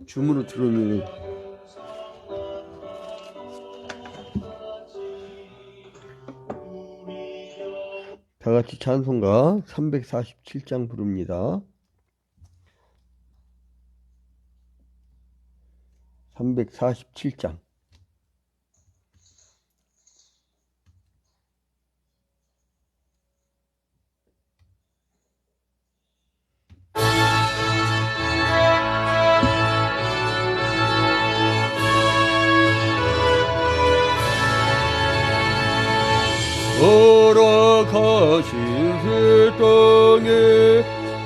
줌으로 들어오는 다같이 찬송가 347장 부릅니다. 347장. 허락하신 새 땅에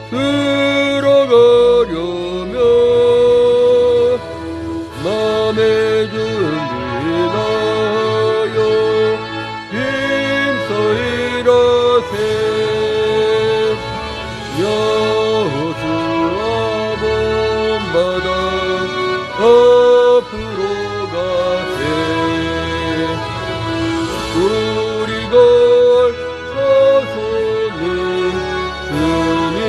들어가려면 맘의 준비하여 힘써 일하세. 여호수아 본받아 앞으로 가세. 우리가 서서는 주님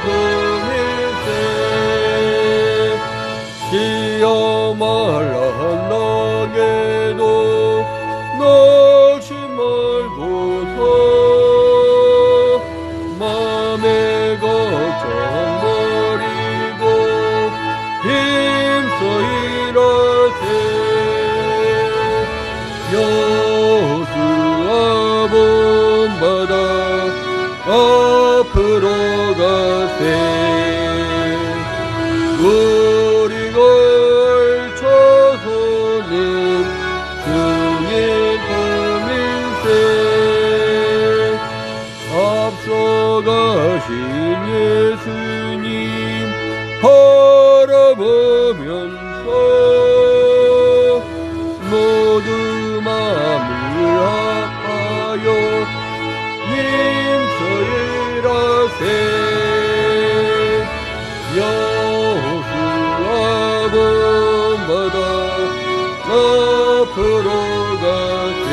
품일세. 기어 말라 한낭에도 낚시 말고서 맘의 걱정 버리고 힘써 일하세. 여호수아 본받아 앞으로 가세. 우리 걸쳐서는 주님 품일세. 앞서가신 예수님 바라보면서 모두 마음을 합하여 힘써 일하세. 여호수아 본받아 앞으로 가세.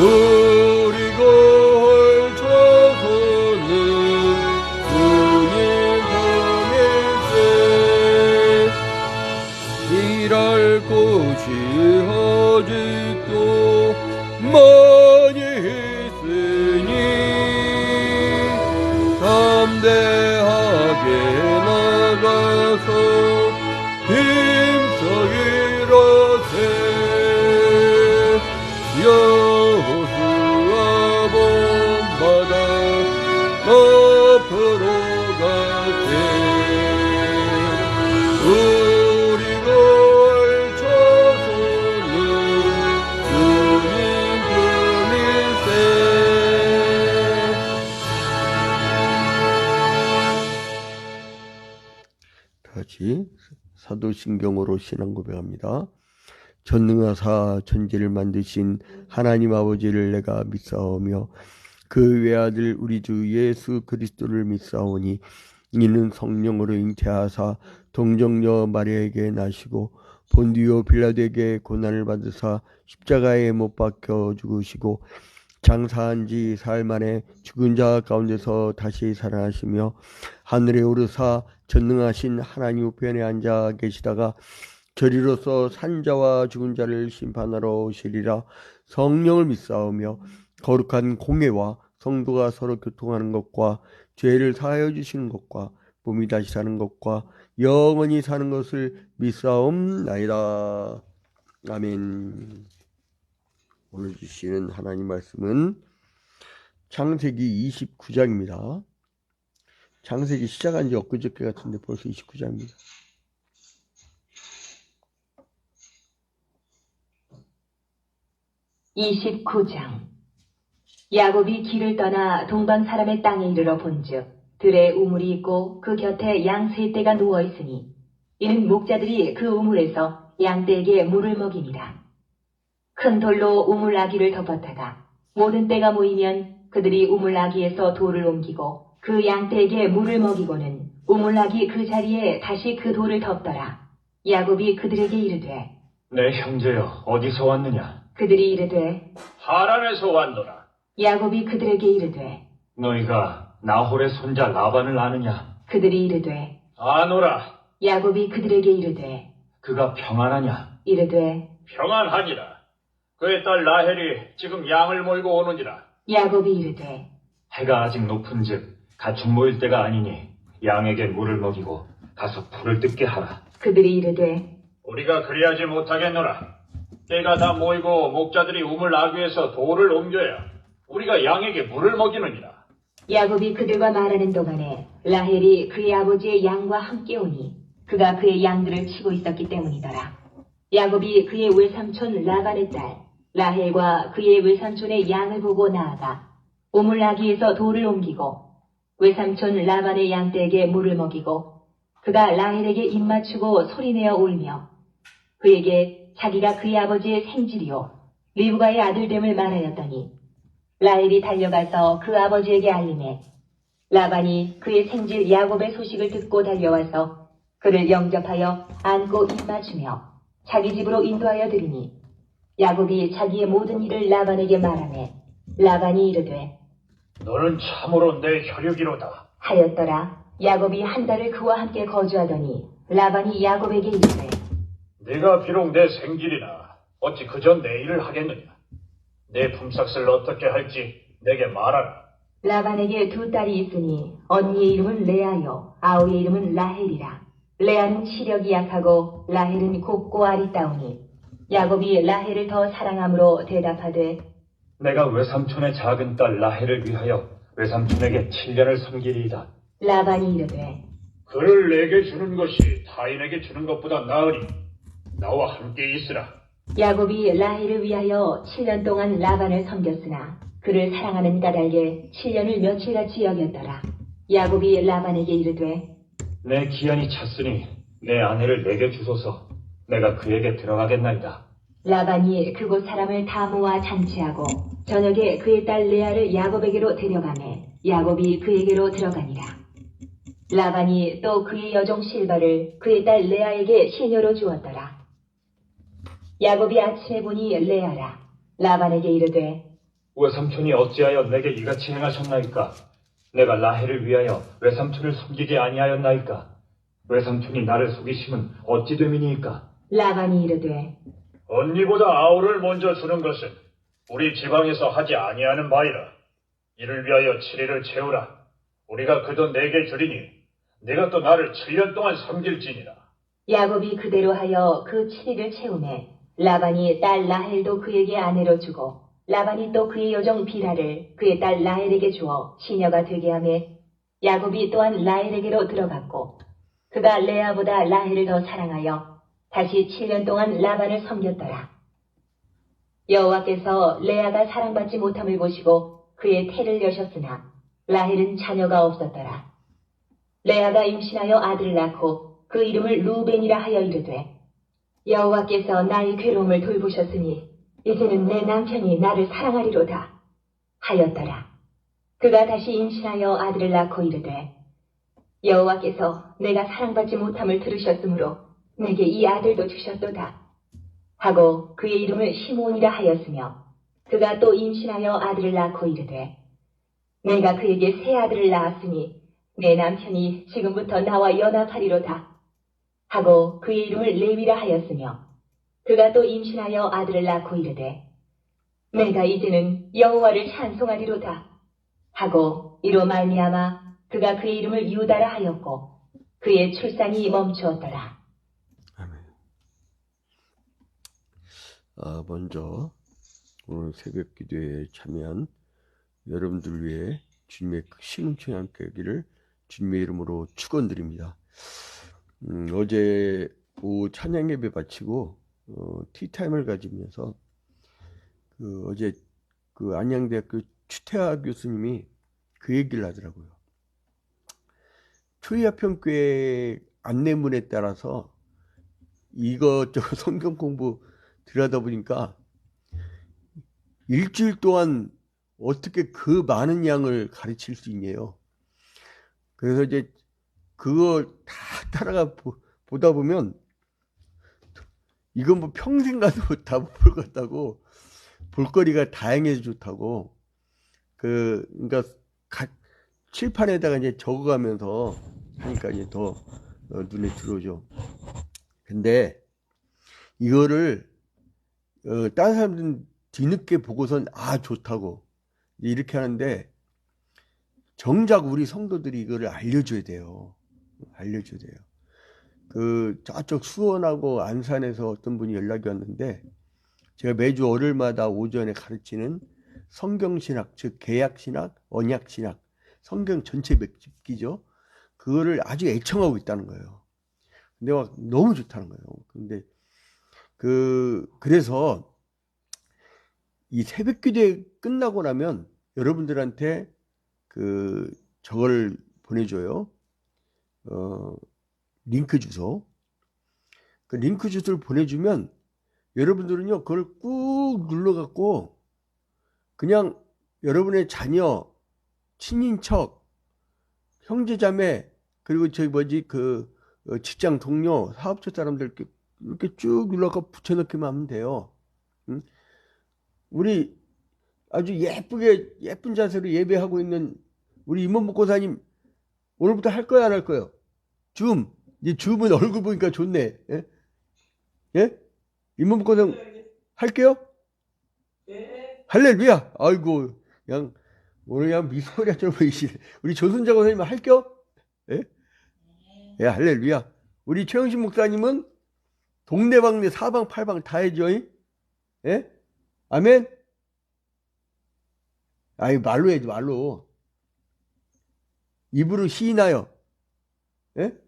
우리 걸쳐서는 주님 품일세. 일할 곳이 아직도 많이 있으니 담대하게 나가서 힘써 일하세. 여호수아 본받아 앞으로 가세. 우리 걸쳐서는 주님 품일세. 다같이 사도신경으로 신앙 고백합니다. 전능하사 천지를 만드신 하나님 아버지를 내가 믿사오며 그 외아들 우리 주 예수 그리스도를 믿사오니 이는 성령으로 잉태하사 동정녀 마리아에게 나시고 본디오 빌라도에게 고난을 받으사 십자가에 못 박혀 죽으시고 장사한 지 사흘 만에 죽은 자 가운데서 다시 살아나시며 하늘에 오르사 전능하신 하나님 우편에 앉아 계시다가 저리로서 산자와 죽은 자를 심판하러 오시리라. 성령을 믿사오며 거룩한 공회와 성도가 서로 교통하는 것과 죄를 사하여 주시는 것과 몸이 다시 사는 것과 영원히 사는 것을 믿사옵나이다. 아멘. 오늘 주시는 하나님 말씀은 창세기 29장입니다. 창세기 시작한 지 엊그저께 같은데 벌써 29장입니다. (29장) 야곱이 길을 떠나 동방 사람의 땅에 이르러 본즉 들에 우물이 있고 그 곁에 양 세 떼가 누워 있으니 이는 목자들이 그 우물에서 양떼에게 물을 먹이니라. 큰 돌로 우물 아기를 덮었다가 모든 떼가 모이면 그들이 우물 아기에서 돌을 옮기고 그 양떼에게 물을 먹이고는 우물 아기 그 자리에 다시 그 돌을 덮더라. 야곱이 그들에게 이르되 내 형제여 어디서 왔느냐? 그들이 이르되 하란에서 왔노라. 야곱이 그들에게 이르되 너희가 나홀의 손자 라반을 아느냐? 그들이 이르되 아노라. 야곱이 그들에게 이르되 그가 평안하냐? 이르되 평안하니라. 그의 딸 라헬이 지금 양을 몰고 오느니라. 야곱이 이르되 해가 아직 높은즉 가축 모일 때가 아니니 양에게 물을 먹이고 가서 불을 뜯게 하라. 그들이 이르되 우리가 그리하지 못하겠노라. 때가 다 모이고 목자들이 우물 나귀에서 돌을 옮겨야 우리가 양에게 물을 먹이느니라. 야곱이 그들과 말하는 동안에 라헬이 그의 아버지의 양과 함께 오니 그가 그의 양들을 치고 있었기 때문이더라. 야곱이 그의 외삼촌 라반의 딸 라헬과 그의 외삼촌의 양을 보고 나아가 우물 나귀에서 돌을 옮기고 외삼촌 라반의 양떼에게 물을 먹이고 그가 라헬에게 입맞추고 소리내어 울며 그에게 자기가 그의 아버지의 생질이요 리브가의 아들됨을 말하였더니 라헬이 달려가서 그 아버지에게 알림해 라반이 그의 생질 야곱의 소식을 듣고 달려와서 그를 영접하여 안고 입맞추며 자기 집으로 인도하여 드리니 야곱이 자기의 모든 일을 라반에게 말하매 라반이 이르되 너는 참으로 내 혈육이로다. 하였더라. 야곱이 한 달을 그와 함께 거주하더니 라반이 야곱에게 이르되 네가 비록 내 생질이나 어찌 그저 내 일을 하겠느냐. 내 품삯을 어떻게 할지 내게 말하라. 라반에게 두 딸이 있으니 언니의 이름은 레아요 아우의 이름은 라헬이라. 레아는 시력이 약하고 라헬은 곱고 아리따우니 야곱이 라헬을 더 사랑함으로 대답하되 내가 외삼촌의 작은 딸 라헬을 위하여 외삼촌에게 7년을 섬기리이다. 라반이 이르되 그를 내게 주는 것이 타인에게 주는 것보다 나으니 나와 함께 있으라. 야곱이 라헬을 위하여 7년 동안 라반을 섬겼으나 그를 사랑하는 까닭에 7년을 며칠같이 여겼더라. 야곱이 라반에게 이르되 내 기한이 찼으니 내 아내를 내게 주소서. 내가 그에게 들어가겠나이다. 라반이 그곳 사람을 다 모아 잔치하고 저녁에 그의 딸 레아를 야곱에게로 데려가매 야곱이 그에게로 들어가니라. 라반이 또 그의 여종 실바를 그의 딸 레아에게 시녀로 주었더라. 야곱이 아침에 보니 레아라. 라반에게 이르되 외삼촌이 어찌하여 내게 이같이 행하셨나이까? 내가 라헬을 위하여 외삼촌을 섬기지 아니하였나이까? 외삼촌이 나를 속이심은 어찌 됨이니이까? 라반이 이르되 언니보다 아우를 먼저 주는 것은 우리 지방에서 하지 아니하는 바이라. 이를 위하여 7일을 채우라. 우리가 그 돈 내게 주리니 네가 또 나를 7년 동안 섬길지니라. 야곱이 그대로 하여 그 7일을 채우매 라반이 딸 라헬도 그에게 아내로 주고 라반이 또 그의 여종 비라를 그의 딸 라헬에게 주어 시녀가 되게 하매 야곱이 또한 라헬에게로 들어갔고 그가 레아보다 라헬을 더 사랑하여 다시 7년 동안 라반을 섬겼더라. 여호와께서 레아가 사랑받지 못함을 보시고 그의 태를 여셨으나 라헬은 자녀가 없었더라. 레아가 임신하여 아들을 낳고 그 이름을 루벤이라 하여 이르되 여호와께서 나의 괴로움을 돌보셨으니 이제는 내 남편이 나를 사랑하리로다 하였더라. 그가 다시 임신하여 아들을 낳고 이르되 여호와께서 내가 사랑받지 못함을 들으셨으므로 내게 이 아들도 주셨도다 하고 그의 이름을 시몬이라 하였으며 그가 또 임신하여 아들을 낳고 이르되 내가 그에게 새 아들을 낳았으니 내 남편이 지금부터 나와 연합하리로다 하고 그의 이름을 레위라 하였으며 그가 또 임신하여 아들을 낳고 이르되 내가 이제는 여호와를 찬송하리로다 하고 이로 말미암아 그가 그의 이름을 유다라 하였고 그의 출산이 멈추었더라. 아멘. 먼저 오늘 새벽 기도에 참여한 여러분들 위해 주님의 크신 은총이 함께 하기를 주님의 이름으로 축원드립니다. 어제 오후 찬양 예배 마치고 티타임을 가지면서 어제 안양대학교 추태하 교수님이 그 얘기를 하더라고요. 초이아평교회 안내문에 따라서 이것저것 성경 공부 들여다 보니까 일주일 동안 어떻게 그 많은 양을 가르칠 수 있냐요. 그래서 이제 그거 다 따라가 보다 보면 이건 뭐 평생 가도 다 못 볼 것 같다고, 볼거리가 다양해서 좋다고, 그러니까 칠판에다가 이제 적어가면서 하니까 이제 더 눈에 들어오죠. 근데 이거를 다른 사람들은 뒤늦게 보고선 좋다고 이렇게 하는데 정작 우리 성도들이 이거를 알려줘야 돼요. 알려줘야 돼요. 저쪽 수원하고 안산에서 어떤 분이 연락이 왔는데 제가 매주 월요일마다 오전에 가르치는 성경신학, 즉 개약신학, 언약신학, 성경 전체 맥집기죠. 그거를 아주 애청하고 있다는 거예요. 근데 막 너무 좋다는 거예요. 근데 그래서 이 새벽기도회 끝나고 나면 여러분들한테 저걸 보내줘요. 링크 주소. 그 링크 주소를 보내주면 여러분들은요, 그걸 꾹 눌러갖고 그냥 여러분의 자녀, 친인척, 형제자매, 그리고 직장 동료, 사업자 사람들 이렇게 쭉 눌러서 붙여넣기만 하면 돼요. 응? 우리 아주 예쁜 자세로 예배하고 있는 우리 임원 목사님 오늘부터 할 거야, 안 할 거예요? 이제 줌은 얼굴 보니까 좋네. 예? 예? 임원 목사님 할게요? 할렐루야! 아이고, 오늘 그냥 미소리야처럼 보이시네. 우리 조순자 목사님 할게요? 예? 예, 할렐루야. 우리 최영신 목사님은 동네방네 사방팔방 다 해줘. 예? 아멘? 말로 해야지, 말로. 입으로 시인하여. 예?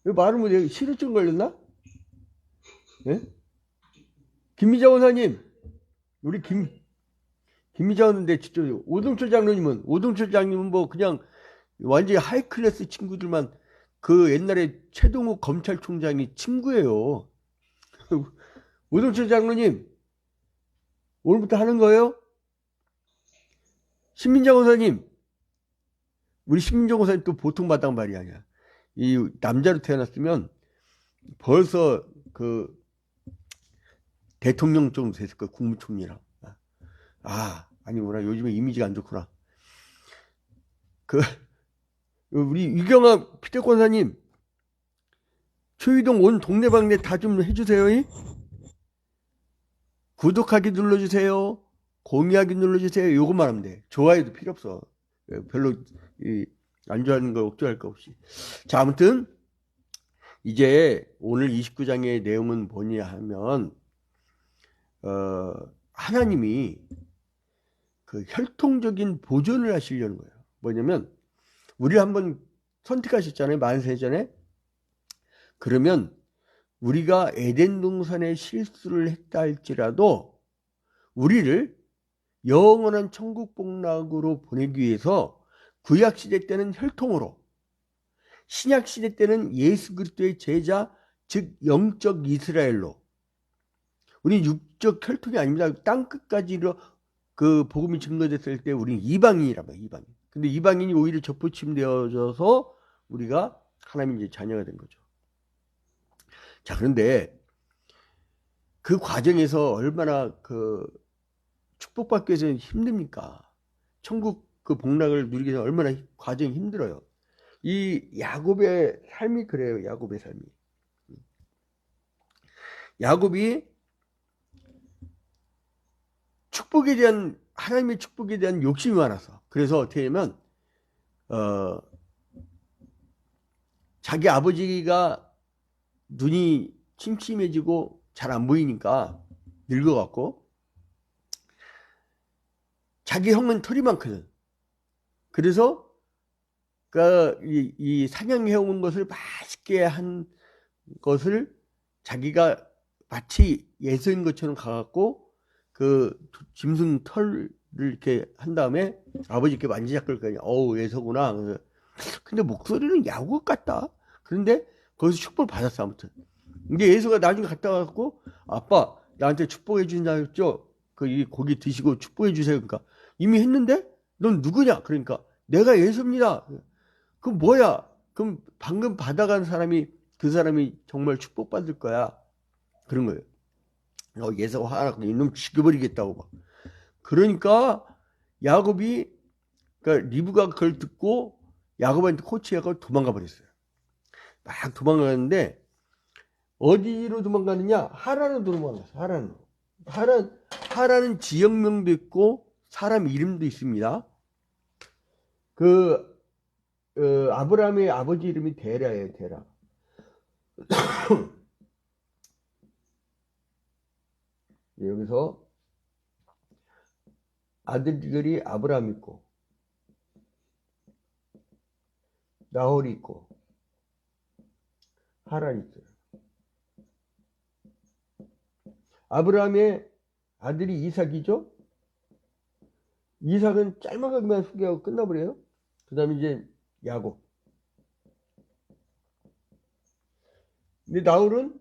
왜 말을 못해? 시루증 걸렸나? 예? 김미자 원사님, 우리 김미자 원사인데, 진짜, 오동철 장로님은 뭐, 그냥, 완전히 하이클래스 친구들만, 옛날에 최동욱 검찰총장이 친구예요. 오동철 장로님, 오늘부터 하는 거예요? 신민정 원사님, 우리 신민정 원사님 또 보통 마당 말이 아니야. 이 남자로 태어났으면 벌써 대통령 정도 됐을 거야. 국무총리랑. 아니구나. 요즘에 이미지가 안 좋구나. 우리 유경아 피대권사님, 초이동 온 동네방네 다 좀 해주세요. 구독하기 눌러주세요. 공유하기 눌러주세요. 요것만 하면 돼. 좋아요도 필요 없어. 별로 안 좋아하는 거 억지할 거 없이. 자, 아무튼 이제 오늘 29장의 내용은 뭐냐 하면 하나님이 혈통적인 보존을 하시려는 거예요. 뭐냐면 우리를 한번 선택하셨잖아요. 만세 전에. 그러면 우리가 에덴 동산에 실수를 했다 할지라도 우리를 영원한 천국 복락으로 보내기 위해서 구약시대 때는 혈통으로, 신약시대 때는 예수 그리스도의 제자, 즉 영적 이스라엘로, 우리 육적 혈통이 아닙니다. 땅끝까지 복음이 증거됐을 때 우리는 이방인이란 말이에요. 이방인. 근데 이방인이 오히려 접붙임되어져서 우리가 하나님의 자녀가 된 거죠. 자, 그런데 그 과정에서 얼마나 축복받기 위해서는 힘듭니까? 천국 복락을 누리기 위해서 얼마나 과정이 힘들어요. 이 야곱의 삶이 그래요. 야곱의 삶이. 야곱이 하나님의 축복에 대한 욕심이 많아서, 그래서 어떻게 하냐면 자기 아버지가 눈이 침침해지고 잘 안 보이니까 늙어갖고, 자기 형은 털이 많거든. 그래서 이 사냥해온 것을 맛있게 한 것을 자기가 마치 예서인 것처럼 가갖고 짐승 털을 이렇게 한 다음에 아버지께 만지작거릴 거냐. 예서구나. 근데 목소리는 야곱 같다. 그런데 거기서 축복을 받았어. 아무튼 이제 예서가 나중에 갔다 와갖고, 아빠 나한테 축복해 준다 했죠. 이 고기 드시고 축복해 주세요. 그러니까 이미 했는데 넌 누구냐? 그러니까 내가 예수입니다. 그럼 뭐야? 그럼 방금 받아간 사람이, 그 사람이 정말 축복받을 거야. 그런 거예요. 예서가 화나고 이놈 죽여버리겠다고 막. 그러니까 야곱이, 리브가 그걸 듣고 야곱한테 코치하고 도망가 버렸어요. 막 도망가는데 어디로 도망가느냐? 하란으로 도망갔어. 하란은 지역명도 있고 사람 이름도 있습니다. 아브라함의 아버지 이름이 데라예요. 데라. 여기서 아들들이 아브라함 있고 나홀이 있고 하란이 있어요. 아브라함의 아들이 이삭이죠. 이삭은 짤막하게만 소개하고 끝나버려요. 그 다음에 이제 야곱. 근데 나홀은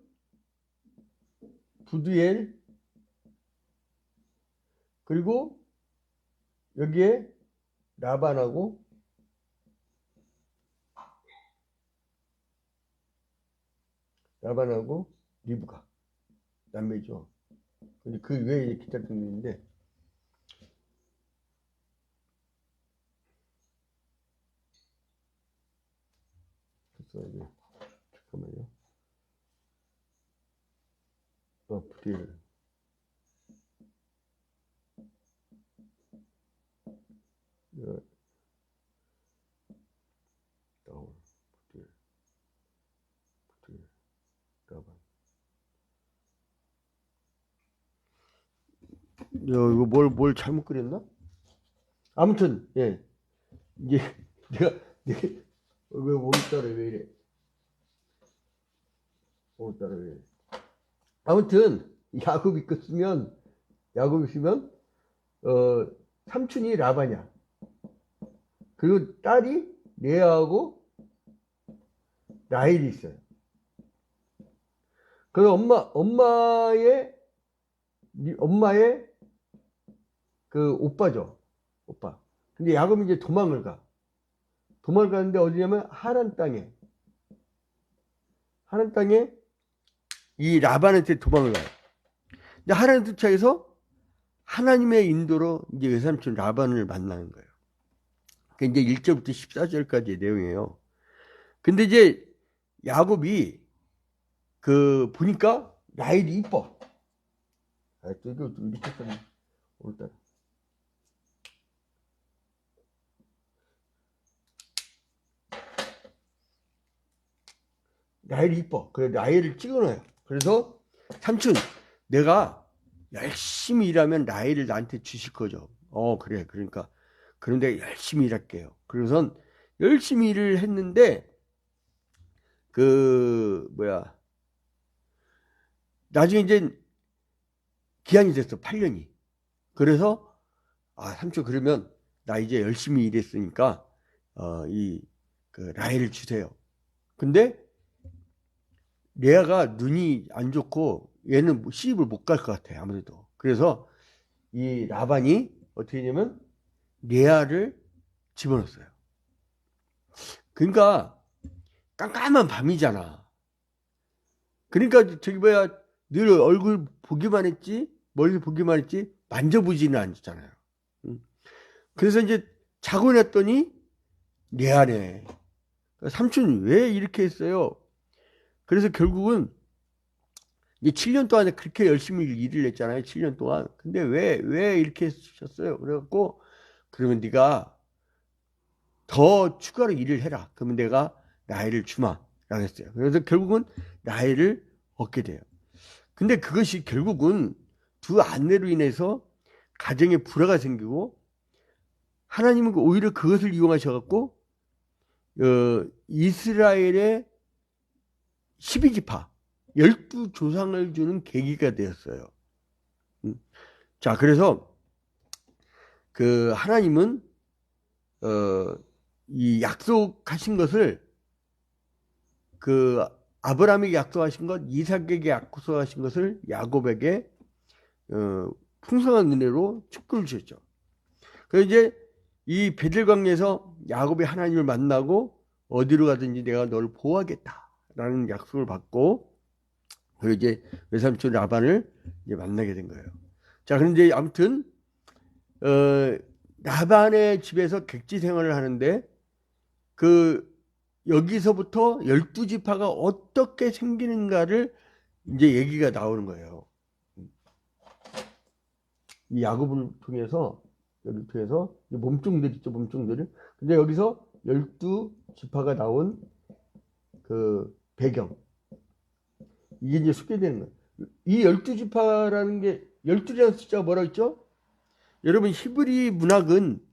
부두엘, 그리고 여기에 라반하고 리브가 남매죠. 근데 그 외에 기타 등이 있는데, 잠깐만요. 부두엘. 나홀, 부두엘, 라반. 이거 뭘 잘못 그렸나? 아무튼, 예. 이제, 왜 오늘따라 왜 이래? 오늘따라 왜 이래? 아무튼, 야곱이 있으면, 삼촌이 라반이야. 그리고 딸이 레아하고 라헬이 있어요. 그래서 엄마의 그 오빠죠. 오빠. 근데 야곱이 이제 도망을 가는데 어디냐면 하란 땅에 이 라반한테 도망을 가요. 근데 하란에 도착해서 하나님의 인도로 이제 외삼촌 라반을 만나는 거예요. 그게 이제 1절부터 14절까지의 내용이에요. 근데 이제 야곱이 보니까 라헬이 이뻐. 또 이거 이렇게 했더니 오늘따라. 라헬이 이뻐. 그래 라헬을 찍어놔요. 그래서 삼촌, 내가 열심히 일하면 라헬을 나한테 주실 거죠. 그래. 그러니까 그런데 열심히 일할게요. 그래서 열심히 일을 했는데 나중에 이제 기한이 됐어. 8년이. 그래서 삼촌, 그러면 나 이제 열심히 일했으니까 라헬을 주세요. 근데 레아가 눈이 안 좋고 얘는 시집을 못 갈 것 같아, 아무래도. 그래서 이 라반이 어떻게 했냐면 레아를 집어넣었어요. 그러니까 깜깜한 밤이잖아. 그러니까 늘 얼굴 보기만 했지, 머리 보기만 했지 만져보지는 않잖아요. 그래서 이제 자고 났더니 레아네. 삼촌 왜 이렇게 했어요? 그래서 결국은 이제 7년 동안에 그렇게 열심히 일을 했잖아요. 7년 동안. 근데 왜 이렇게 하셨어요? 그래갖고, 그러면 네가 더 추가로 일을 해라. 그러면 내가 라헬을 주마. 라고 했어요. 그래서 결국은 라헬을 얻게 돼요. 근데 그것이 결국은 두 아내로 인해서 가정에 불화가 생기고, 하나님은 오히려 그것을 이용하셔갖고, 이스라엘의 12지파 12조상을 주는 계기가 되었어요. 자, 그래서 하나님은 이 약속하신 것을 아브라함에게 약속하신 것, 이삭에게 약속하신 것을 야곱에게 풍성한 은혜로 축복을 주셨죠. 그래서 이제 이 베델 광야에서 야곱이 하나님을 만나고 어디로 가든지 내가 너를 보호하겠다라는 약속을 받고, 그리고 이제 외삼촌 라반을 이제 만나게 된 거예요. 자, 그런데 아무튼 라반의 집에서 객지 생활을 하는데 여기서부터 12지파가 어떻게 생기는가를 이제 얘기가 나오는 거예요. 이 야곱을 통해서, 여기 통해서, 몸종들 있죠, 몸종들을. 근데 여기서 12지파가 나온 그 배경. 이게 이제 소개되는 거예요. 이 12지파라는 게, 12라는 숫자가 뭐라고 했죠? 여러분, 히브리 문학은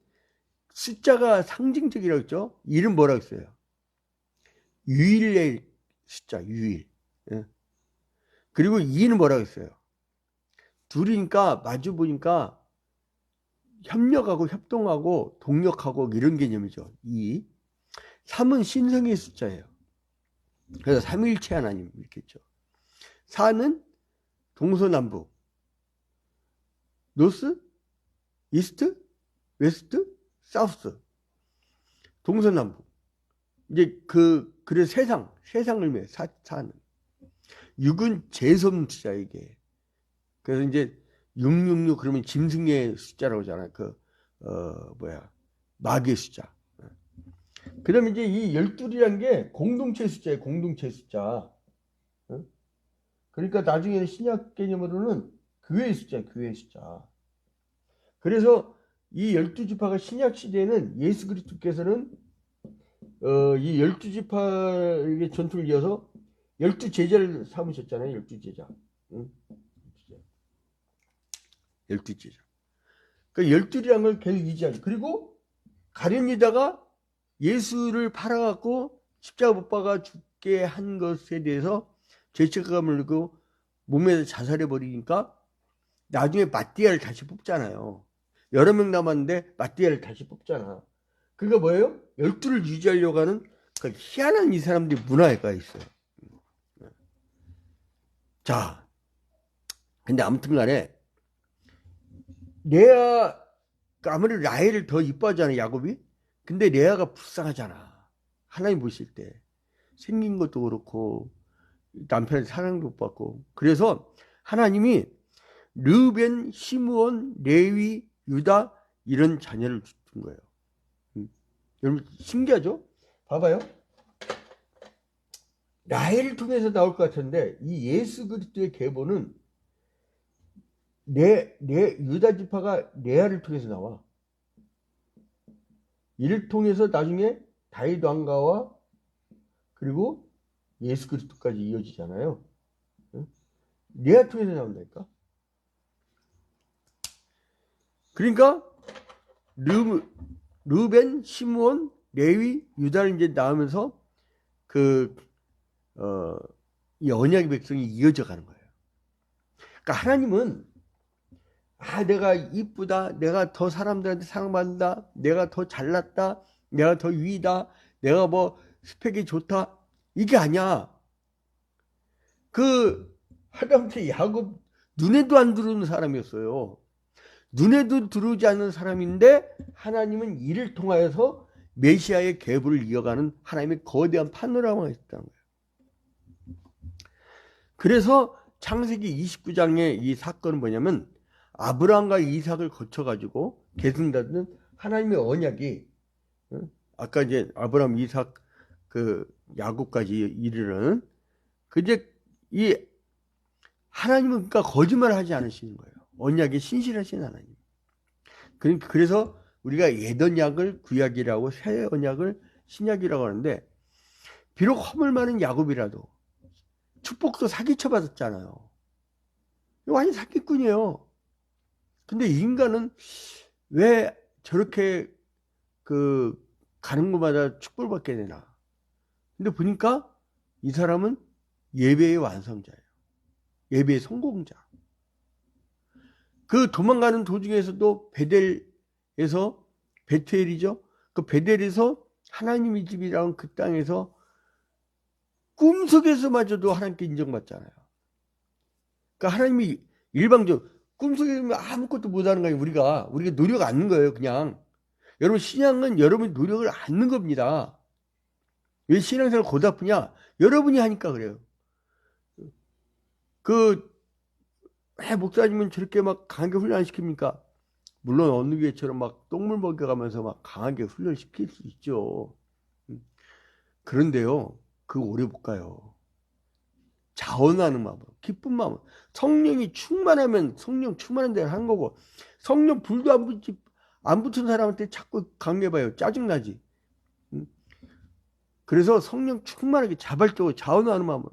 숫자가 상징적이라고 했죠? 이름 뭐라고 했어요? 유일의 숫자, 유일. 예. 그리고 2는 뭐라고 했어요? 둘이니까, 마주 보니까 협력하고 협동하고 동력하고 이런 개념이죠. 2. 3은 신성의 숫자예요. 그래서 삼위일체 하나님 이렇게 했죠. 4는 동서남북. 노스, 이스트, 웨스트, 사우스. 동서남북. 이제 그래서 세상을 의미해요. 4는. 6은 재성 숫자, 이게. 그래서 이제 666 그러면 짐승의 숫자라고 하잖아요. 마귀의 숫자. 그 다음에 이제 이 12이라는 게 공동체 숫자예요. 공동체 숫자. 그러니까 나중에는 신약 개념으로는 교회의 숫자예요. 교회의 숫자. 그래서 이 12지파가 신약 시대에는 예수 그리스도께서는 이 12지파의 전통을 이어서 12제자를 삼으셨잖아요. 12제자. 12제자. 그 12이라는 걸 계속 유지하죠. 그리고 가룟 유다가 예수를 팔아갖고 십자가 못 박아 죽게 한 것에 대해서 죄책감을 느끼고 몸에서 자살해 버리니까 나중에 마띠아를 다시 뽑잖아요. 여러 명 남았는데 마띠아를 다시 뽑잖아. 그러니까 뭐예요? 12를 유지하려고 하는 그 희한한 이 사람들이 문화가 있어요. 자, 근데 아무튼 간에 레아, 아무리 라헬을 더 이뻐하잖아요, 야곱이. 근데 레아가 불쌍하잖아. 하나님 보실 때 생긴 것도 그렇고 남편의 사랑도 못 받고. 그래서 하나님이 르벤, 시므온, 레위, 유다 이런 자녀를 준 거예요. 여러분 신기하죠? 봐봐요. 라헬을 통해서 나올 것 같은데 이 예수 그리스도의 계보는 유다 지파가 레아를 통해서 나와. 이를 통해서 나중에 다윗 왕가와 그리고 예수 그리스도까지 이어지잖아요. 레아 통해서 나온다니까. 그러니까 르벤, 시므온, 레위, 유다를 이제 나오면서 이 언약의 백성이 이어져 가는 거예요. 그러니까 하나님은 내가 이쁘다, 내가 더 사람들한테 사랑받는다, 내가 더 잘났다, 내가 더 위다, 내가 뭐 스펙이 좋다, 이게 아니야. 하다못해 야곱 눈에도 안 들어오는 사람이었어요. 눈에도 들어오지 않는 사람인데 하나님은 이를 통하여서 메시아의 계보를 이어가는 하나님의 거대한 파노라마가 있다는 거예요. 그래서 창세기 29장의 이 사건은 뭐냐면 아브라함과 이삭을 거쳐가지고 계승받는 하나님의 언약이, 아까 이제 아브라함, 이삭, 야곱까지 이르는, 이제 이 하나님은 그러니까 거짓말을 하지 않으시는 거예요. 언약에 신실하신 하나님. 그래서 우리가 옛 언약을 구약이라고 새 언약을 신약이라고 하는데, 비록 허물 많은 야곱이라도 축복도 사기쳐 받았잖아요. 이거 완전 사기꾼이에요. 근데 인간은 왜 저렇게 가는 곳마다 축복을 받게 되나? 근데 보니까 이 사람은 예배의 완성자예요. 예배의 성공자. 도망가는 도중에서도 베텔이죠. 베델에서 하나님의 집이라는 그 땅에서 꿈속에서마저도 하나님께 인정받잖아요. 그러니까 하나님이 일방적으로 꿈속에서 아무것도 못하는 거예요. 우리가 노력 안 하는 거예요. 그냥 여러분 신앙은 여러분이 노력을 안 하는 겁니다. 왜 신앙생활 고달프냐? 여러분이 하니까 그래요. 왜 목사님은 저렇게 막 강하게 훈련시킵니까? 물론 어느 교회처럼 막 똥물 먹여가면서 막 강하게 훈련시킬 수 있죠. 그런데요, 그거 오래 못 가요. 자원하는 마음으로, 기쁜 마음으로. 성령이 충만하면 성령 충만한 대로 하는 거고, 성령 불도 안 붙은 사람한테 자꾸 강요해봐요. 짜증나지. 응? 그래서 성령 충만하게 자발적으로 자원하는 마음으로.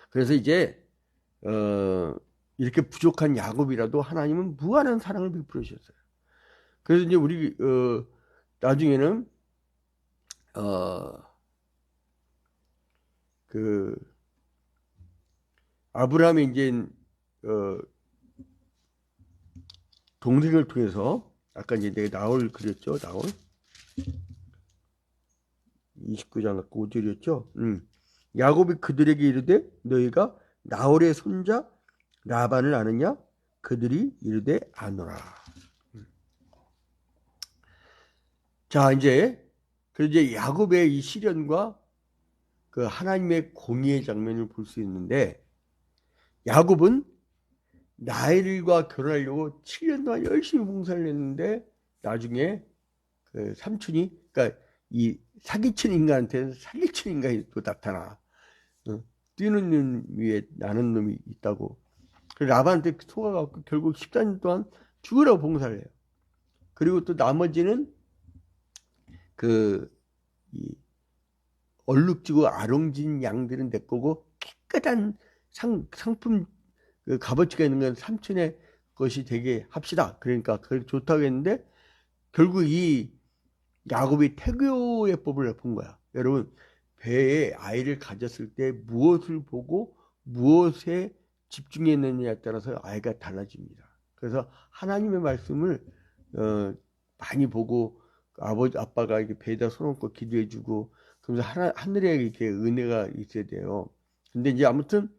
그래서 이제 이렇게 부족한 야곱이라도 하나님은 무한한 사랑을 베풀어 주셨어요. 그래서 이제 우리 나중에는 그 아브라함이 이제 동생을 통해서 아까 이제 내가 나홀 그렸죠. 나홀 29장 5절이었죠. 야곱이 그들에게 이르되 너희가 나홀의 손자 라반을 아느냐? 그들이 이르되 아노라. 자, 이제 야곱의 이 시련과 그 하나님의 공의의 장면을 볼 수 있는데, 야곱은 라헬과 결혼하려고 7년 동안 열심히 봉사를 했는데, 나중에 그 삼촌이, 그러니까 이 사기친 인간한테는 사기친 인간이 또 나타나. 뛰는 놈 위에 나는 놈이 있다고. 그래서 라반한테 속아갖고 결국 14년 동안 죽으라고 봉사를 해요. 그리고 또 나머지는 이 얼룩지고 아롱진 양들은 내 거고, 깨끗한 상품 그 값어치가 있는 건 삼촌의 것이 되게 합시다. 그러니까 그게 좋다고 했는데, 결국 이 야곱이 태교의 법을 본 거야. 여러분, 배에 아이를 가졌을 때 무엇을 보고 무엇에 집중했느냐에 따라서 아이가 달라집니다. 그래서 하나님의 말씀을 많이 보고, 아빠가 이렇게 배에다 손 얹고 기도해주고, 그러면서 하늘에 이렇게 은혜가 있어야 돼요. 근데 이제 아무튼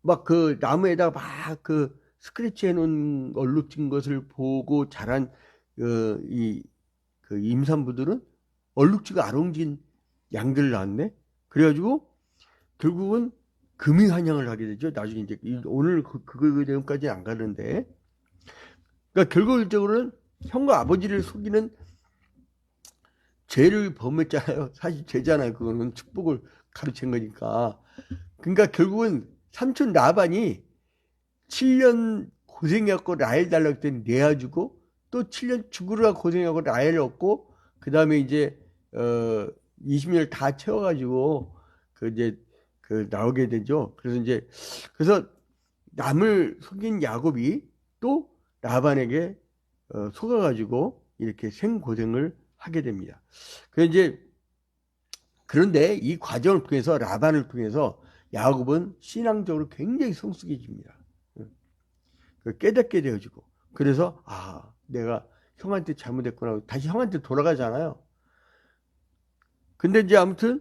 막 그 나무에다가 막 그 스크래치 해놓은 얼룩진 것을 보고 자란 그 임산부들은 얼룩지가 아롱진 양들을 낳았네. 그래가지고 결국은 금이 환영을 하게 되죠. 나중에 이제 오늘 그 내용까지는 안 가는데, 그러니까 결과적으로는 형과 아버지를 속이는 죄를 범했잖아요. 사실 죄잖아요. 그거는 축복을 가르친 거니까. 그러니까 결국은 삼촌 라반이 7년 고생해갖고 라헬 달라고 했더니 내어주고, 또 7년 죽으라 고생하고 라헬을 얻고, 그 다음에 이제 20년을 다 채워가지고 나오게 되죠. 그래서 남을 속인 야곱이 또 라반에게 속아가지고 이렇게 생고생을 하게 됩니다. 그런데 이 과정을 통해서, 라반을 통해서 야곱은 신앙적으로 굉장히 성숙해집니다. 깨닫게 되어지고, 그래서 내가 형한테 잘못했구나 하고 다시 형한테 돌아가잖아요. 근데 이제 아무튼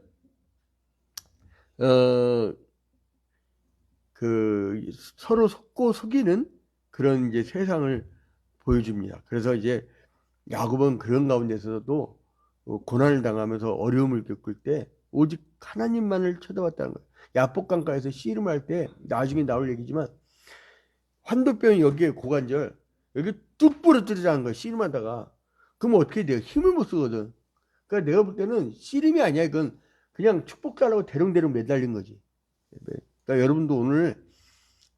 서로 속고 속이는 그런 이제 세상을 보여줍니다. 그래서 이제 야곱은 그런 가운데서도 고난을 당하면서 어려움을 겪을 때 오직 하나님만을 쳐다봤다는 거예요. 야복강가에서 씨름할 때, 나중에 나올 얘기지만, 환도병이 여기에 고관절 여기 뚝 부러뜨리자는 거야. 씨름하다가. 그러면 어떻게 돼요? 힘을 못 쓰거든. 그러니까 내가 볼 때는 씨름이 아니야. 이건 그냥 축복달라고 대롱대롱 매달린 거지. 그러니까 여러분도 오늘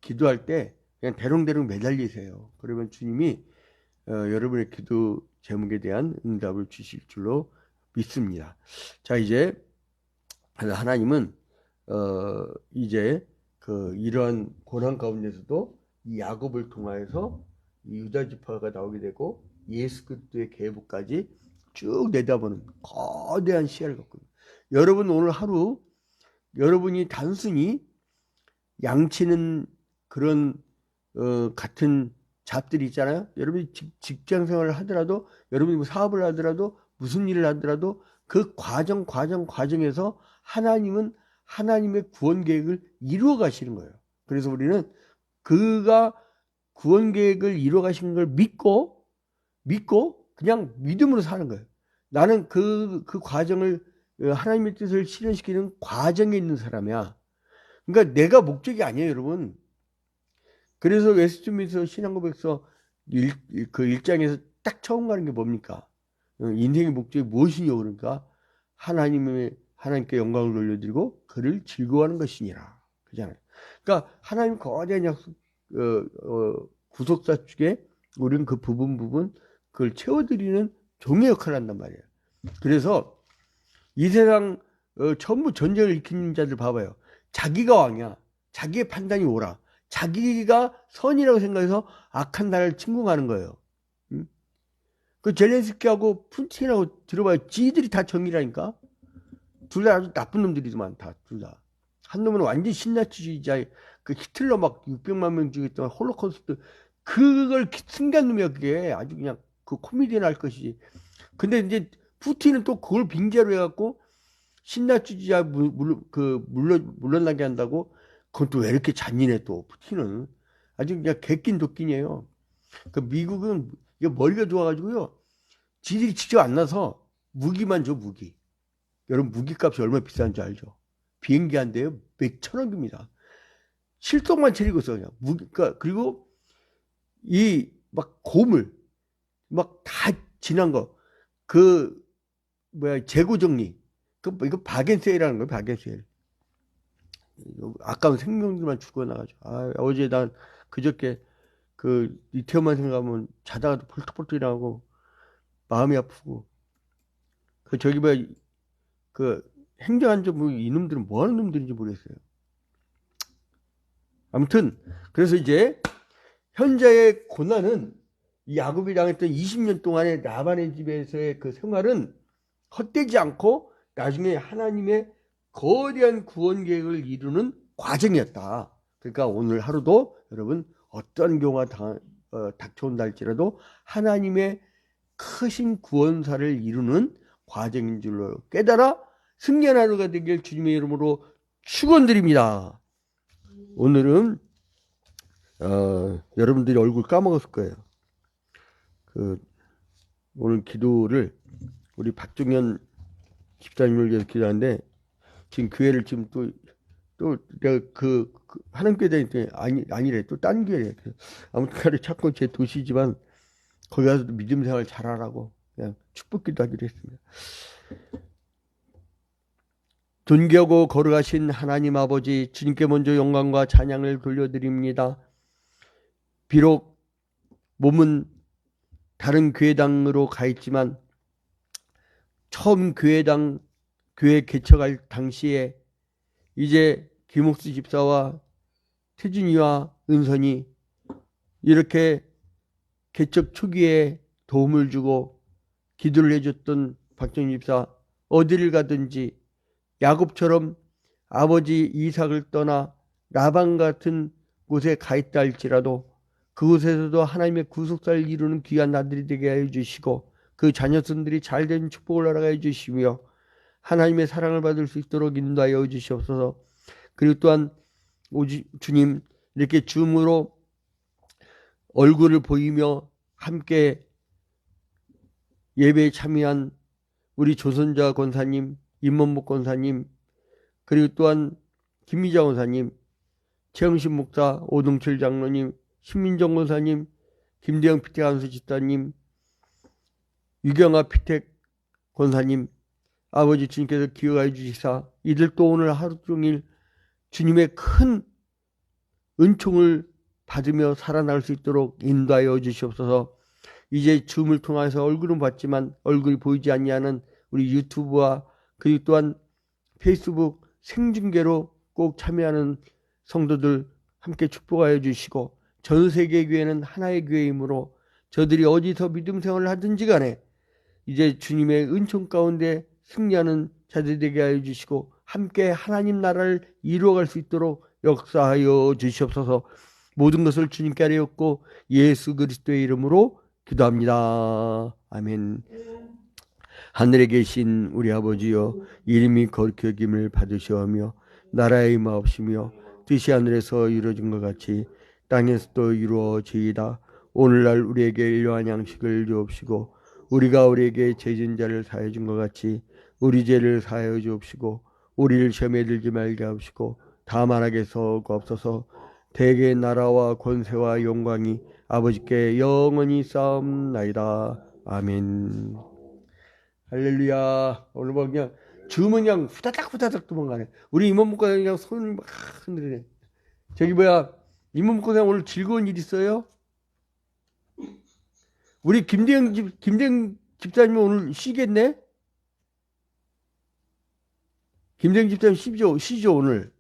기도할 때 그냥 대롱대롱 매달리세요. 그러면 주님이 여러분의 기도 제목에 대한 응답을 주실 줄로 믿습니다. 자, 이제 하나님은 이제 이러한 고난 가운데서도 이 야곱을 통하여서 이 유다 지파가 나오게 되고, 예수 그리스도의 계보까지 쭉 내다보는 거대한 시야를 갖고 있습니다. 여러분, 오늘 하루 여러분이 단순히 양치는 그런 같은 잡들이 있잖아요. 여러분이 직장 생활을 하더라도, 여러분이 뭐 사업을 하더라도, 무슨 일을 하더라도 그 과정에서 하나님은 하나님의 구원 계획을 이루어 가시는 거예요. 그래서 우리는 그가 구원 계획을 이루어 가시는 걸 믿고 그냥 믿음으로 사는 거예요. 나는 그 과정을, 하나님의 뜻을 실현시키는 과정에 있는 사람이야. 그러니까 내가 목적이 아니에요, 여러분. 그래서 웨스트민스터 신앙고백서 1장에서 딱 처음 가는 게 뭡니까? 인생의 목적이 무엇이냐 그러니까 하나님께 영광을 돌려드리고 그를 즐거워하는 것이니라 그잖아요. 그러니까 하나님 거대한 약속 구속사 쪽에 우리는 그 부분 그걸 채워드리는 종의 역할을 한단 말이에요. 그래서 이 세상 전부 전쟁을 일으키는 자들 봐봐요. 자기가 왕이야. 자기의 판단이 옳아. 자기가 선이라고 생각해서 악한 나라를 침공하는 거예요. 응? 그 젤렌스키하고 푸틴하고 들어봐요. 지들이 다 정의라니까. 둘 다 아주 나쁜 놈들이지만 다 둘 다. 한 놈은 완전 신나치주의자. 그 히틀러 막 600만 명 죽였던 홀로코스트 그걸 승계한 놈이야 그게. 아주 그냥 그 코미디나 할 것이지. 근데 이제 푸틴은 또 그걸 빙자로 해갖고 신나주의자 물러나게 한다고. 그건 또 왜 이렇게 잔인해 또 푸틴은. 아주 그냥 개낀 도끼네요. 그 미국은 이게 머리가 좋아가지고요. 지들이 직접 안 나서 무기만 줘 무기. 여러분 무기값이 얼마나 비싼지 알죠? 비행기 한 대요 몇천억입니다. 실속만 차리고 있어 그냥 무기가. 그리고 이 막 고물 막 다 지난 거 그 뭐야 재고 정리 이거 바겐세일이라는 거예요. 바겐세일. 아까운 생명들만 죽어나가지고. 어제 난 그저께 그 이태원만 생각하면 자다가도 펄떡펄떡 일어나고 마음이 아프고. 그 저기 뭐야 그 행정안전부 이놈들은 뭐 하는 놈들인지 모르겠어요. 아무튼 그래서 이제 현재의 고난은 이 야곱이 당했던 20년 동안의 라반의 집에서의 그 생활은 헛되지 않고 나중에 하나님의 거대한 구원 계획을 이루는 과정이었다. 그러니까 오늘 하루도 여러분 어떤 경우가 닥쳐온다 할지라도 하나님의 크신 구원사를 이루는 과정인 줄로 깨달아 승리한 하루가 되길 주님의 이름으로 축원드립니다. 오늘은 여러분들이 얼굴 까먹었을 거예요. 오늘 기도를 우리 박종현 집사님을 위해서 기도하는데 지금 교회를 지금 또 내가 하나님께 다니더니 아니래 또 딴 교회래. 아무튼 간에 자꾸 제 도시지만 거기 가서도 믿음 생활 잘하라고 그냥 축복기도 하기로 했습니다. 존귀하고 거룩하신 하나님 아버지, 주님께 먼저 영광과 찬양을 돌려드립니다. 비록 몸은 다른 교회당으로 가 있지만 처음 교회 개척할 당시에 이제 김옥수 집사와 태준이와 은선이 이렇게 개척 초기에 도움을 주고 기도를 해줬던 박정희 집사, 어디를 가든지 야곱처럼 아버지 이삭을 떠나 라반 같은 곳에 가 있다 할지라도 그곳에서도 하나님의 구속사를 이루는 귀한 아들이 되게 하여 주시고 그 자녀선들이 잘된 축복을 허락하여 주시며 하나님의 사랑을 받을 수 있도록 인도하여 주시옵소서. 그리고 또한 주님 이렇게 줌으로 얼굴을 보이며 함께 예배에 참여한 우리 조선자 권사님, 임원목 권사님, 그리고 또한 김미자 권사님, 최영신 목사, 오동철 장로님, 신민정 권사님, 김대영 피택 안수 집사님, 유경아 피택 권사님, 아버지 주님께서 기억하여 주시사 이들도 오늘 하루 종일 주님의 큰 은총을 받으며 살아날 수 있도록 인도하여 주시옵소서. 이제 줌을 통해서 얼굴은 봤지만 얼굴이 보이지 아니하는 우리 유튜브와 그리고 또한 페이스북 생중계로 꼭 참여하는 성도들 함께 축복하여 주시고 전 세계 교회는 하나의 교회이므로 저들이 어디서 믿음 생활을 하든지 간에 이제 주님의 은총 가운데 승리하는 자들 되게 하여 주시고 함께 하나님 나라를 이루어갈 수 있도록 역사하여 주시옵소서. 모든 것을 주님께 하려고 예수 그리스도의 이름으로 기도합니다. 아멘. 하늘에 계신 우리 아버지여, 이름이 거룩히 여김을 받으시오며 나라의 임하옵시며 뜻이 하늘에서 이루어진 것 같이 땅에서도 이루어지이다. 오늘날 우리에게 일용할 양식을 주옵시고 우리가 우리에게 죄진 자를 사하여 준 것 같이 우리 죄를 사하여 주옵시고 우리를 시험에 들지 말게 하옵시고 다만 악에서 구하옵소서. 대개 나라와 권세와 영광이 아버지께 영원히 쌓옵나이다. 아멘. 할렐루야. 오늘 뭐 그냥 주문 그냥 후다닥 후다닥 도망가네. 우리 이모 목사님 그냥 손을 막 흔들네. 저기 뭐야, 이모 목사님 오늘 즐거운 일 있어요? 우리 김대영 집사님 오늘 쉬겠네? 김대영 집사님 쉬죠 오늘.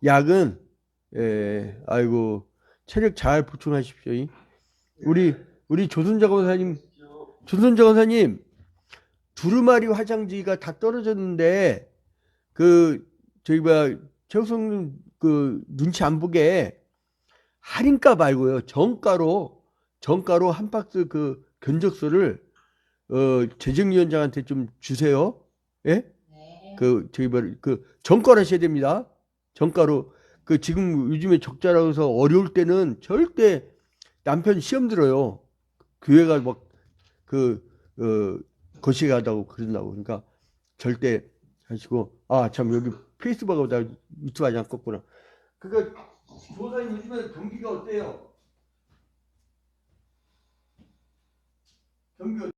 약은, 예, 아이고, 체력 잘 보충하십시오. 우리 조순자 권사님, 두루마리 화장지가 다 떨어졌는데, 저기 뭐야, 최우성 눈치 안 보게 할인가 말고요. 정가로 한 박스 견적서를, 재정위원장한테 좀 주세요. 예? 저기 뭐야, 정가로 하셔야 됩니다. 정가로. 지금 요즘에 적자라고 해서 어려울 때는 절대 남편 시험 들어요. 교회가 막, 거시기하다고 그런다고. 그러니까 절대 하시고, 참, 여기 페이스북하고 나 유튜브 아직 안 껐구나. 조사님 요즘에 경기가 어때요? 경기